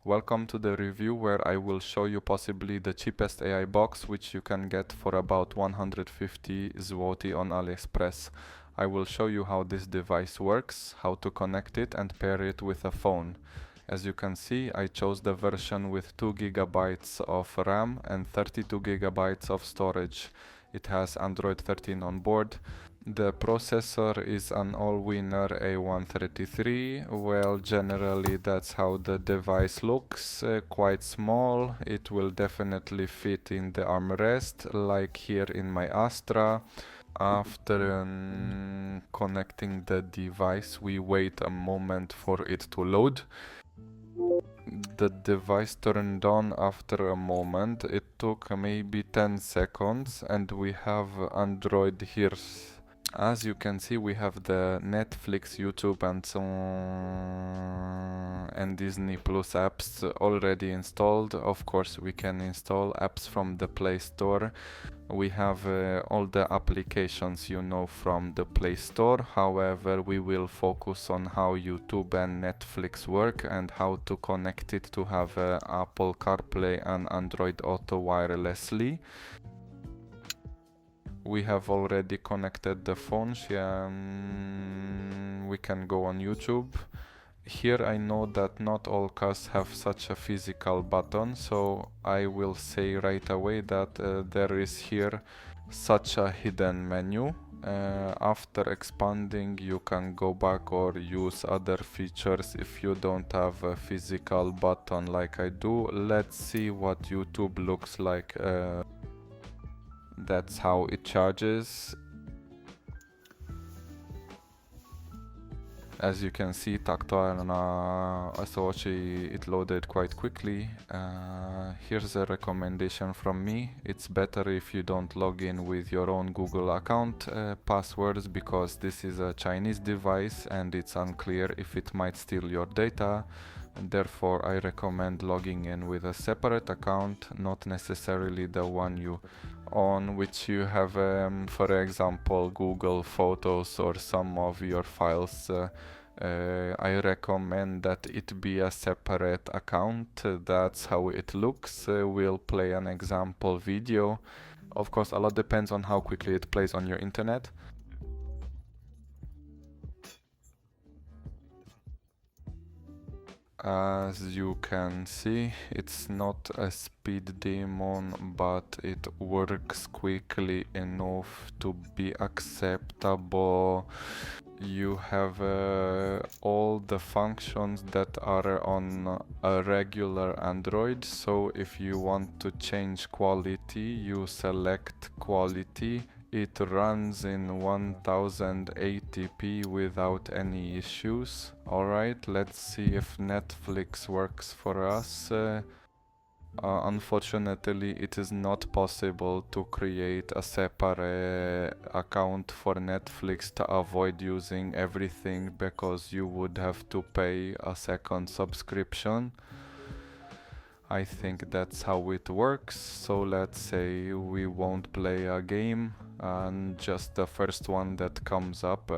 Welcome to the review where I will show you possibly the cheapest AI box which you can get for about 150 zloty on AliExpress. I will show you how this device works, how to connect it and pair it with a phone. As you can see, I chose the version with 2 GB of RAM and 32 GB of storage. It has Android 13 on board. The processor is an all-winner A133. Well, generally that's how the device looks, quite small. It will definitely fit in the armrest, like here in my Astra. After connecting the device, we wait a moment for it to load. The device turned on after a moment. It took maybe 10 seconds and we have Android here. As you can see, we have the Netflix, YouTube and Disney Plus apps already installed. Of course, we can install apps from the Play Store. We have all the applications you know from the Play Store. However, we will focus on how YouTube and Netflix work and how to connect it to have Apple CarPlay and Android Auto wirelessly. We have already connected the phones. We can go on YouTube. Here I know that not all cars have such a physical button, so I will say right away that there is here such a hidden menu. After expanding, you can go back or use other features if you don't have a physical button like I do. Let's see what YouTube looks like. That's how it charges. As you can see, tactile na SOC, it loaded quite quickly. Here's a recommendation from me. It's better if you don't log in with your own Google account passwords, because this is a Chinese device and it's unclear if it might steal your data. And therefore, I recommend logging in with a separate account, not necessarily the one you on which you have, for example, Google Photos or some of your files. I recommend that it be a separate account. That's how it looks. We'll play an example video. Of course, a lot depends on how quickly it plays on your internet. As you can see, it's not a speed demon, but it works quickly enough to be acceptable. You have all the functions that are on a regular Android, so if you want to change quality, you select quality. It runs in 1080p without any issues. Alright, let's see if Netflix works for us. Unfortunately, it is not possible to create a separate account for Netflix to avoid using everything, because you would have to pay a second subscription. I think that's how it works. So let's say we won't play a game and just the first one that comes up.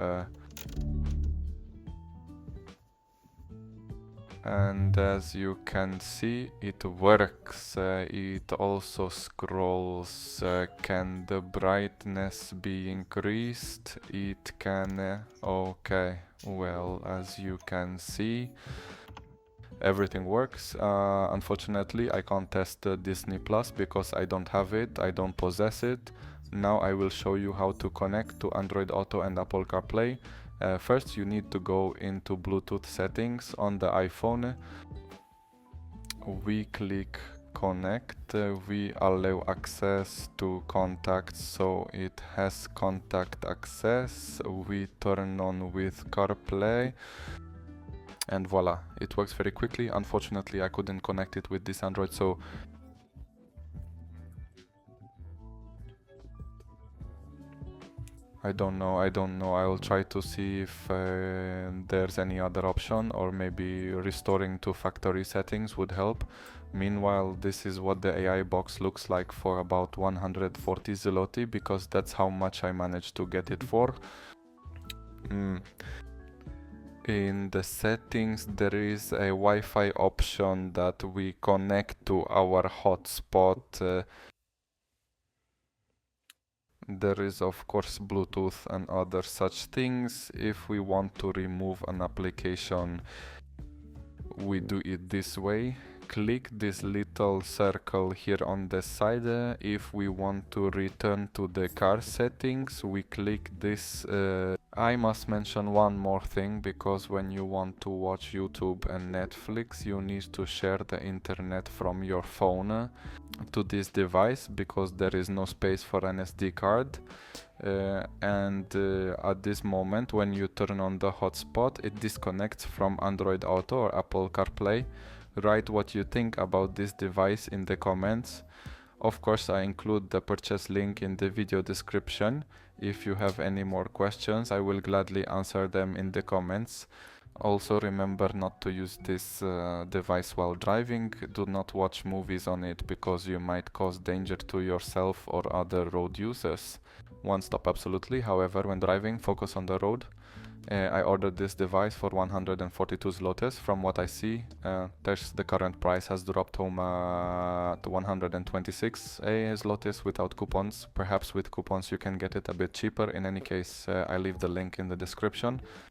And as you can see, it works. It also scrolls. Can the brightness be increased? It can. Okay, well, as you can see, everything works. Unfortunately, I can't test Disney Plus because I don't have it, I don't possess it. Now I will show you how to connect to Android Auto and Apple CarPlay. First, you need to go into Bluetooth settings on the iPhone. We click connect. We allow access to contacts, so it has contact access. We turn on with CarPlay. And voila, it works very quickly. Unfortunately, I couldn't connect it with this Android, so I don't know. I will try to see if there's any other option, or maybe restoring to factory settings would help. Meanwhile, this is what the AI box looks like for about 140 zloty, because that's how much I managed to get it for. In the settings there is a Wi-Fi option that we connect to our hotspot. There is of course Bluetooth and other such things. If we want to remove an application, we do it this way. Click this little circle here on the side. If we want to return to the car settings, we click this. I must mention one more thing, because when you want to watch YouTube and Netflix, you need to share the internet from your phone to this device, because there is no space for an SD card. At this moment, when you turn on the hotspot, it disconnects from Android Auto or Apple CarPlay. Write what you think about this device in the comments. Of course, I include the purchase link in the video description. If you have any more questions, I will gladly answer them in the comments. Also, remember not to use this device while driving. Do not watch movies on it, because you might cause danger to yourself or other road users. One stop absolutely. However, when driving, focus on the road. I ordered this device for 142 zlotys. From what I see, the current price has dropped to 126 zlotys without coupons. Perhaps with coupons you can get it a bit cheaper. In any case, I leave the link in the description.